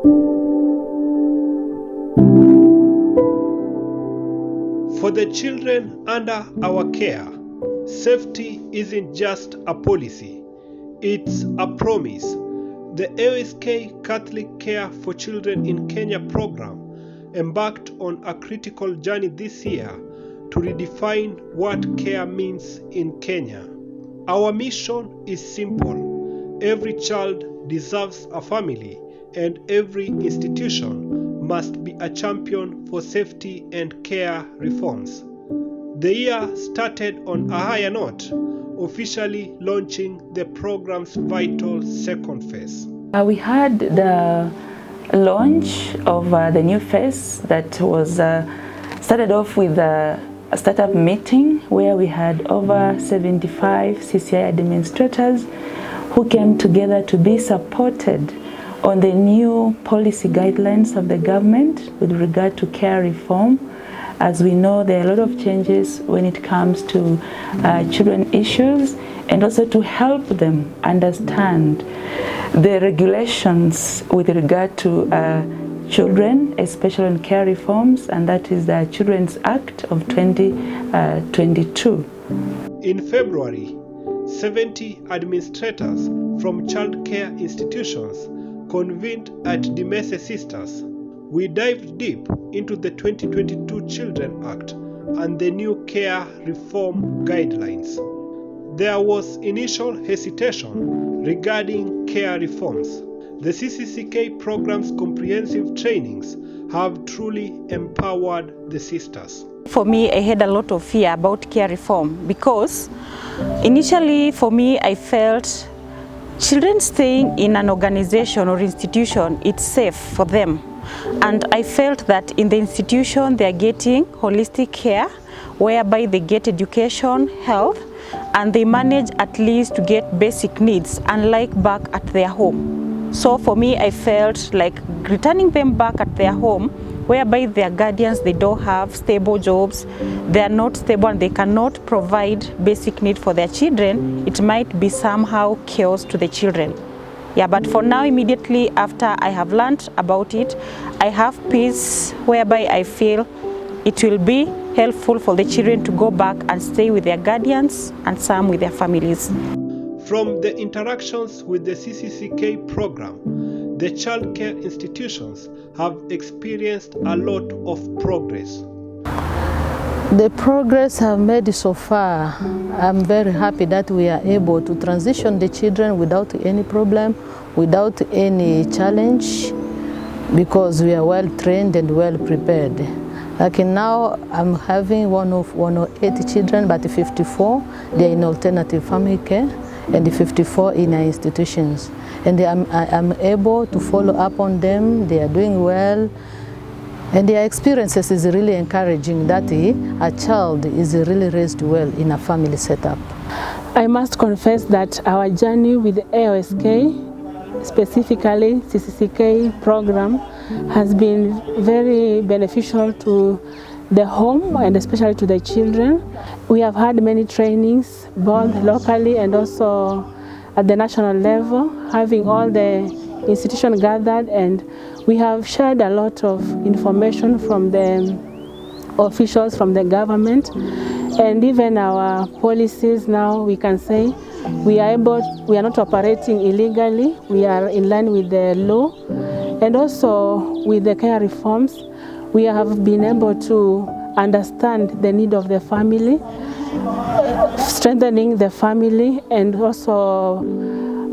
For the children under our care, safety isn't just a policy, it's a promise. The Aosk Catholic Care for Children in Kenya program embarked on a critical journey this year to redefine what care means in Kenya. Our mission is simple. Every child deserves a family, and every institution must be a champion for safety and care reforms. The year started on a higher note, officially launching the program's vital second phase. We had the launch of the new phase that was started off with a startup meeting where we had over 75 CCI administrators who came together to be supported on the new policy guidelines of the government with regard to care reform. As we know, there are a lot of changes when it comes to children issues, and also to help them understand the regulations with regard to children, especially on care reforms, and that is the Children's Act of 2022. In February, 70 administrators from childcare institutions convened at the Messe Sisters. We dived deep into the 2022 Children Act and the new care reform guidelines. There was initial hesitation regarding care reforms. The CCCK program's comprehensive trainings have truly empowered the sisters. For me, I had a lot of fear about care reform because initially for me I felt children staying in an organization or institution, it's safe for them. And I felt that in the institution they are getting holistic care whereby they get education, health, and they manage at least to get basic needs, unlike back at their home. So for me, I felt like returning them back at their home, whereby their guardians, they don't have stable jobs, they are not stable and they cannot provide basic need for their children, it might be somehow chaos to the children. Yeah, but for now, immediately after I have learned about it, I have peace whereby I feel it will be helpful for the children to go back and stay with their guardians and some with their families. From the interactions with the CCCK program, the childcare institutions have experienced a lot of progress. The progress I've made so far, I'm very happy that we are able to transition the children without any problem, without any challenge, because we are well trained and well prepared. Like now, I'm having 108 children, but 54, they are in alternative family care, and 54 in our institutions. And I'm able to follow up on them, they are doing well, and their experiences is really encouraging that a child is really raised well in a family setup. I must confess that our journey with the Aosk, specifically CCCK program, has been very beneficial to the home and especially to the children. We have had many trainings, both locally and also at the national level, having all the institutions gathered, and we have shared a lot of information from the officials from the government, and even our policies now, we can say we are not operating illegally, we are in line with the law, and also with the care reforms, we have been able to understand the need of the family, strengthening the family, and also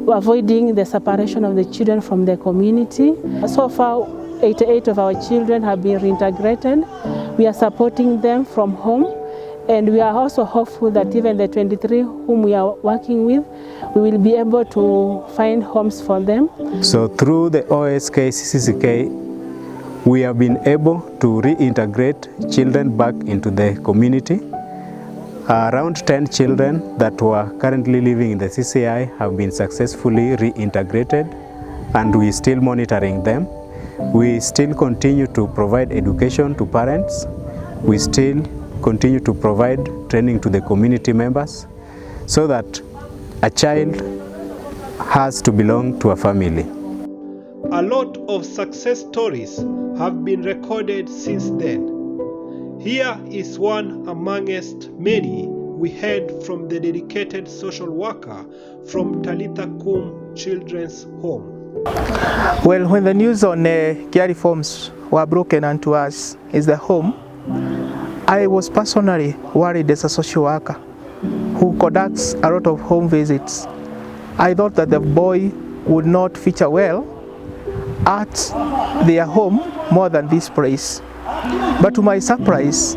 avoiding the separation of the children from the community. So far, 88 of our children have been reintegrated. We are supporting them from home, and we are also hopeful that even the 23 whom we are working with, we will be able to find homes for them. So through the Aosk CCCK, we have been able to reintegrate children back into the community. Around 10 children that were currently living in the CCI have been successfully reintegrated, and we are still monitoring them. We still continue to provide education to parents. We still continue to provide training to the community members so that a child has to belong to a family. A lot of success stories have been recorded since then. Here is one amongst many we heard from the dedicated social worker from Talitha Kum Children's Home. Well, when the news on care reforms were broken unto us is the home, I was personally worried as a social worker who conducts a lot of home visits. I thought that the boy would not feature well at their home more than this place. But to my surprise,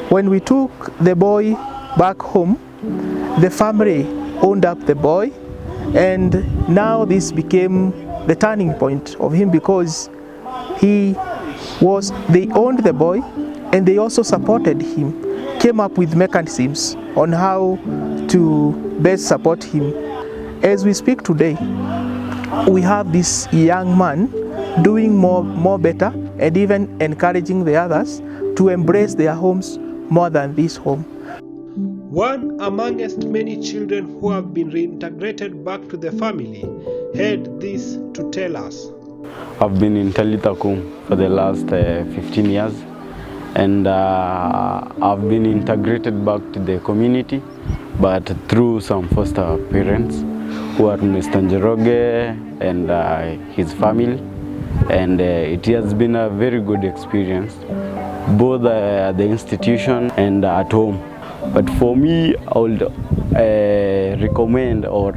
when we took the boy back home, the family owned up the boy, and now this became the turning point of him because they owned the boy and they also supported him, came up with mechanisms on how to best support him. As we speak today, we have this young man doing more better and even encouraging the others to embrace their homes more than this home. One amongst many children who have been reintegrated back to the family had this to tell us. I've been in Talitha Kum for the last 15 years, and I've been integrated back to the community, but through some foster parents who are Mr. Njoroge and his family, and it has been a very good experience, both at the institution and at home. But for me, I would recommend, or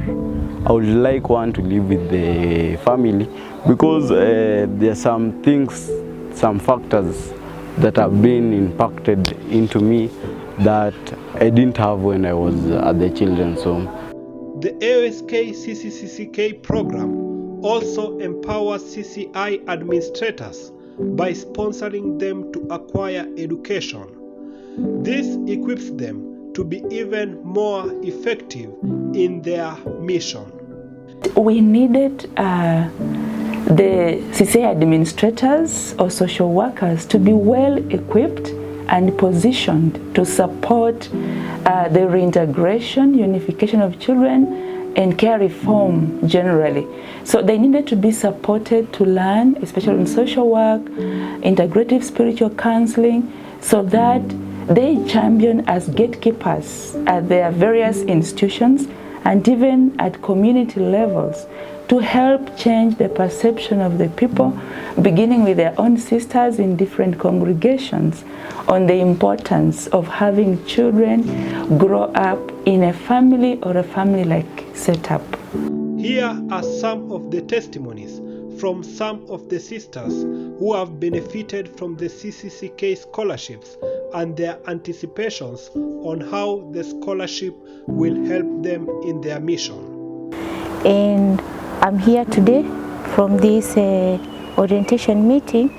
I would like one to live with the family, because there are some things, some factors that have been impacted into me that I didn't have when I was at the children's home. The Aosk CCCK program also empowers CCI administrators by sponsoring them to acquire education. This equips them to be even more effective in their mission. We needed the CCI administrators or social workers to be well equipped and positioned to support the reintegration, unification of children, and care reform generally. So they needed to be supported to learn, especially in social work, integrative spiritual counseling, so that they champion as gatekeepers at their various institutions and even at community levels to help change the perception of the people, beginning with their own sisters in different congregations, on the importance of having children grow up in a family or a family-like setup. Here are some of the testimonies from some of the sisters who have benefited from the CCCK scholarships and their anticipations on how the scholarship will help them in their mission. And I'm here today from this orientation meeting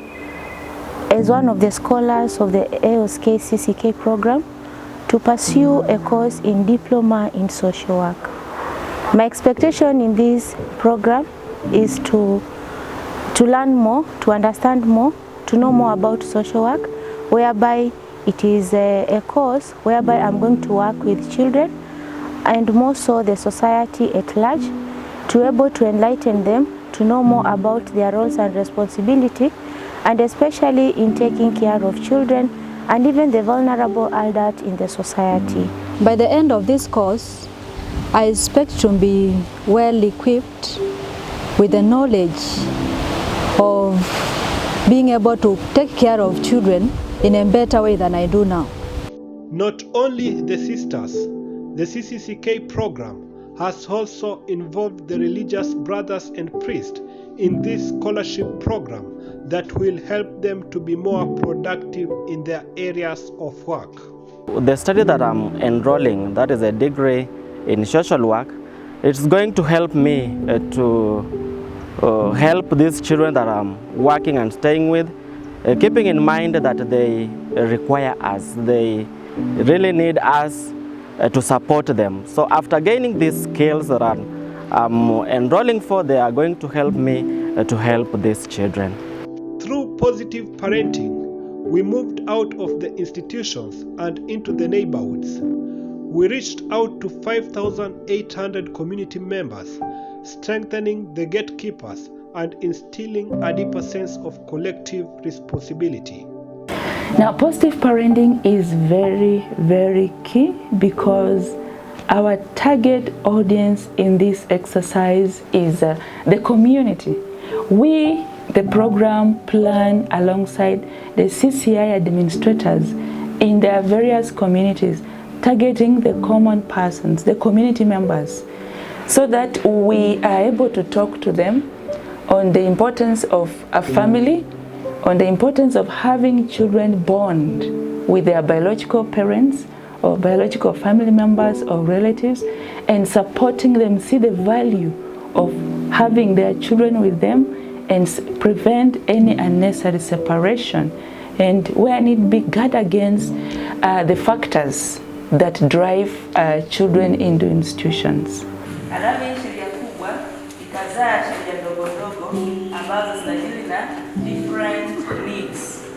as one of the scholars of the Aosk CCK program to pursue a course in diploma in social work. My expectation in this program is to learn more, to understand more, to know more about social work, whereby it is a course whereby I'm going to work with children and more so the society at large, to be able to enlighten them, to know more about their roles and responsibility, and especially in taking care of children and even the vulnerable adult in the society. By the end of this course, I expect to be well equipped with the knowledge of being able to take care of children in a better way than I do now. Not only the sisters, the CCCK program has also involved the religious brothers and priests in this scholarship program that will help them to be more productive in their areas of work. The study that I'm enrolling, that is a degree in social work, it's going to help me to help these children that I'm working and staying with, keeping in mind that they require us, they really need us to support them. So after gaining these skills that I'm enrolling for, they are going to help me to help these children. Through positive parenting, we moved out of the institutions and into the neighborhoods. We reached out to 5,800 community members, strengthening the gatekeepers and instilling a deeper sense of collective responsibility. Now, positive parenting is very, very key because our target audience in this exercise is the community. We, the program, plan alongside the CCI administrators in their various communities, targeting the common persons, the community members, so that we are able to talk to them on the importance of a family, on the importance of having children bond with their biological parents or biological family members or relatives, and supporting them see the value of having their children with them and prevent any unnecessary separation, and where need be guard against the factors that drive children into institutions. Different needs.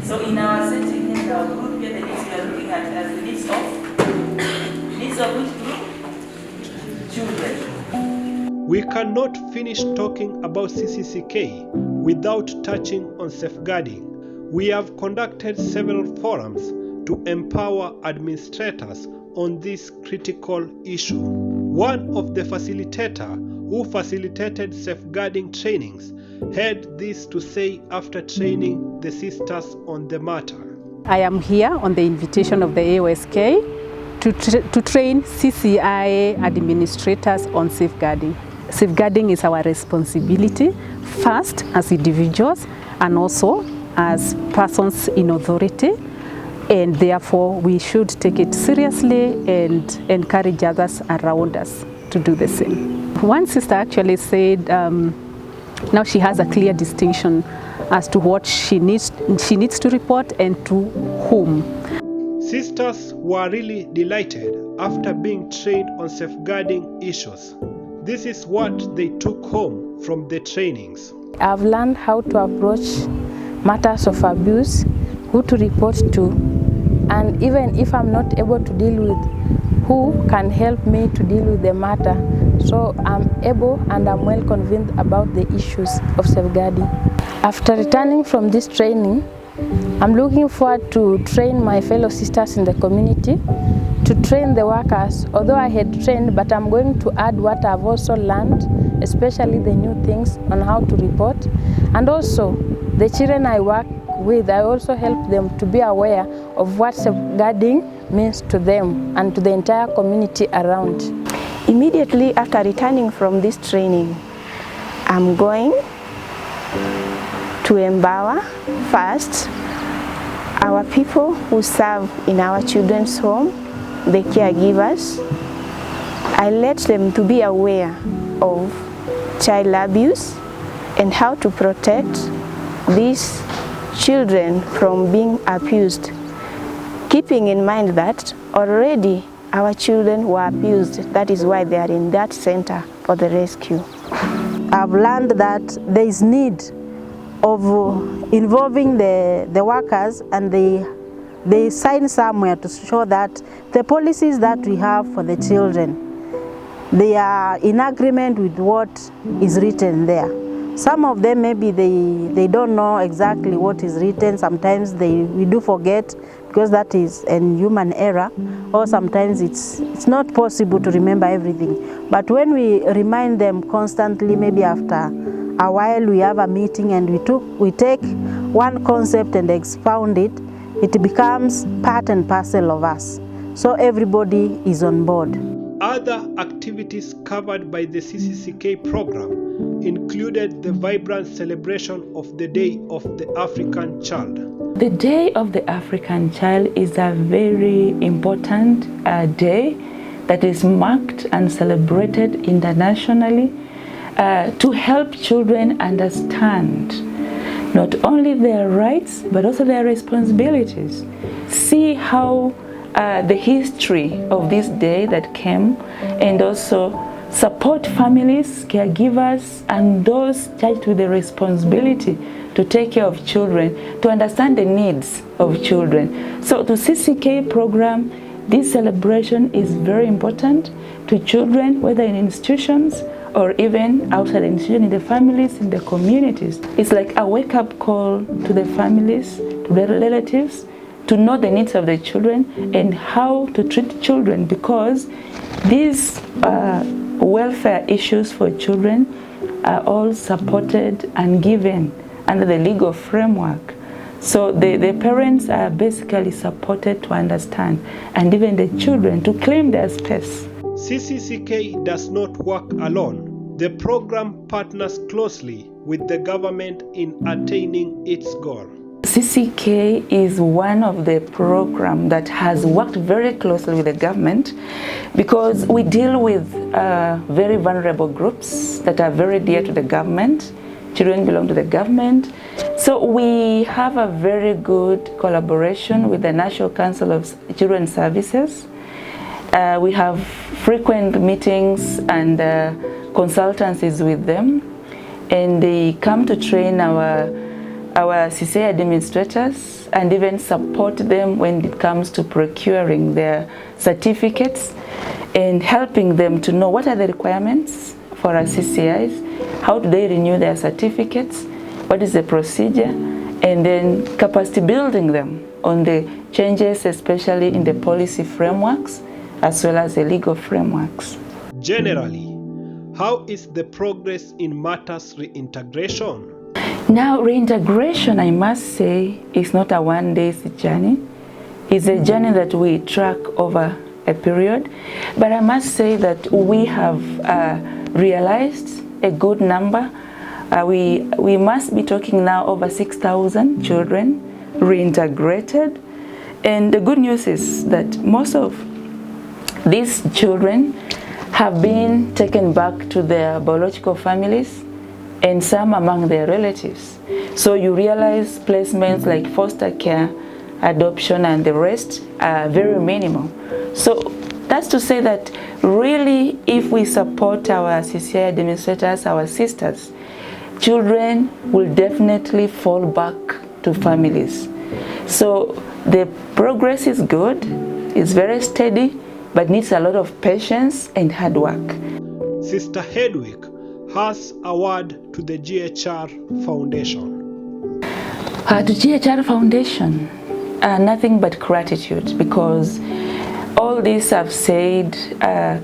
So in our setting, in our group here, the needs we are looking at as the needs of which group? Children. We cannot finish talking about CCCK without touching on safeguarding. We have conducted several forums to empower administrators on this critical issue. One of the facilitators who facilitated safeguarding trainings had this to say after training the sisters on the matter. I am here on the invitation of the Aosk to train CCIA administrators on safeguarding. Safeguarding is our responsibility, first as individuals and also as persons in authority, and therefore we should take it seriously and encourage others around us to do the same. One sister actually said now she has a clear distinction as to what she needs to report and to whom. Sisters were really delighted after being trained on safeguarding issues. This is what they took home from the trainings. I've learned how to approach matters of abuse, who to report to, and even if I'm not able to deal with, who can help me to deal with the matter. So I'm able and I'm well convinced about the issues of safeguarding. After returning from this training, I'm looking forward to train my fellow sisters in the community, to train the workers. Although I had trained, but I'm going to add what I've also learned, especially the new things on how to report. And also, the children I work with, I also help them to be aware of what safeguarding means to them and to the entire community around. Immediately after returning from this training, I'm going to empower first our people who serve in our children's home, the caregivers. I let them to be aware of child abuse and how to protect these children from being abused, keeping in mind that already our children were abused. That is why they are in that center for the rescue. I've learned that there is need of involving the workers, and they sign somewhere to show that the policies that we have for the children, they are in agreement with what is written there. Some of them maybe they don't know exactly what is written. Sometimes we do forget, because that is a human error, or sometimes it's not possible to remember everything. But when we remind them constantly, maybe after a while we have a meeting and we take one concept and expound it, it becomes part and parcel of us. So everybody is on board. Other activities covered by the CCCK program included the vibrant celebration of the Day of the African Child. The Day of the African Child is a very important day that is marked and celebrated internationally to help children understand not only their rights but also their responsibilities. See how the history of this day that came, and also support families, caregivers, and those charged with the responsibility to take care of children, to understand the needs of children. So to CCK program, this celebration is very important to children, whether in institutions or even outside the institution, in the families, in the communities. It's like a wake-up call to the families, to their relatives, to know the needs of the children and how to treat children, because these welfare issues for children are all supported and given under the legal framework. So the parents are basically supported to understand, and even the children to claim their space. CCCK does not work alone. The program partners closely with the government in attaining its goal. CCK is one of the programs that has worked very closely with the government, because we deal with very vulnerable groups that are very dear to the government. Children belong to the government. So we have a very good collaboration with the National Council of Children's Services. We have frequent meetings and consultancies with them, and they come to train our CCA administrators and even support them when it comes to procuring their certificates and helping them to know what are the requirements for our CCIs, how do they renew their certificates, what is the procedure, and then capacity building them on the changes, especially in the policy frameworks as well as the legal frameworks. Generally, how is the progress in matters reintegration? Now, reintegration, I must say, is not a one-day journey. It's a journey that we track over a period. But I must say that we have realized a good number. We must be talking now over 6,000 children reintegrated. And the good news is that most of these children have been taken back to their biological families, and some among their relatives. So you realize placements like foster care, adoption, and the rest are very minimal. So that's to say that really, if we support our CCI administrators, our sisters, children will definitely fall back to families. So the progress is good, it's very steady, but needs a lot of patience and hard work. Sister Hedwig has a word to the GHR Foundation. To GHR Foundation, nothing but gratitude, because all this I've said,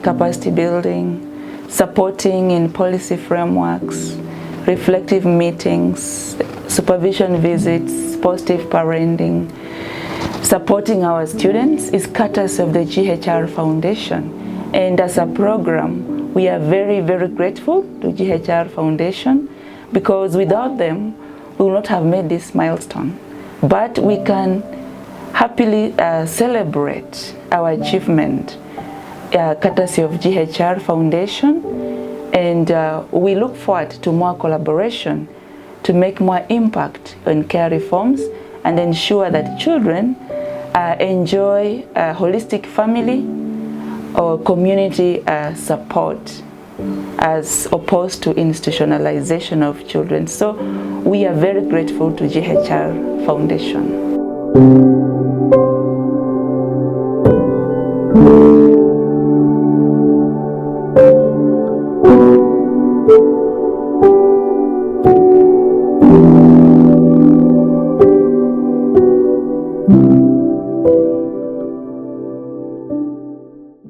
capacity building, supporting in policy frameworks, reflective meetings, supervision visits, positive parenting, supporting our students is courtesy of the GHR Foundation. And as a program, we are very, very grateful to GHR Foundation, because without them, we would not have made this milestone. But we can happily celebrate our achievement, courtesy of GHR Foundation, and we look forward to more collaboration to make more impact on care reforms and ensure that children enjoy holistic family or community support as opposed to institutionalization of children. So we are very grateful to GHR Foundation. Thank you.